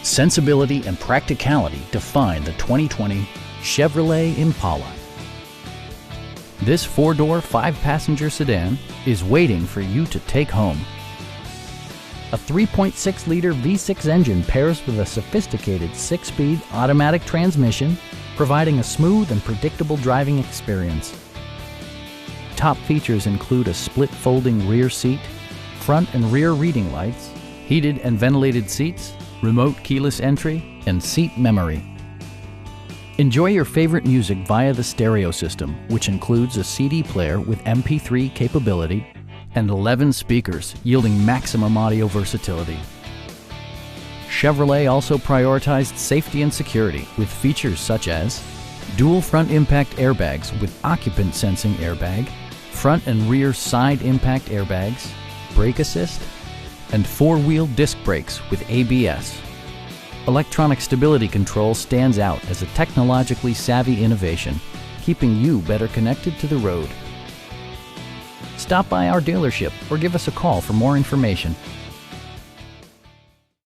Sensibility and practicality define the 2020 Chevrolet Impala. This four-door, five-passenger sedan is waiting for you to take home. A 3.6-liter V6 engine pairs with a sophisticated six-speed automatic transmission, providing a smooth and predictable driving experience. Top features include a split folding rear seat, front and rear reading lights, heated and ventilated seats, remote keyless entry, and seat memory. Enjoy your favorite music via the stereo system, which includes a CD player with MP3 capability and 11 speakers, yielding maximum audio versatility. Chevrolet also prioritized safety and security with features such as dual front impact airbags with occupant sensing airbag, front and rear side impact airbags, brake assist, and four-wheel disc brakes with ABS. Electronic stability control stands out as a technologically savvy innovation, keeping you better connected to the road. Stop by our dealership or give us a call for more information.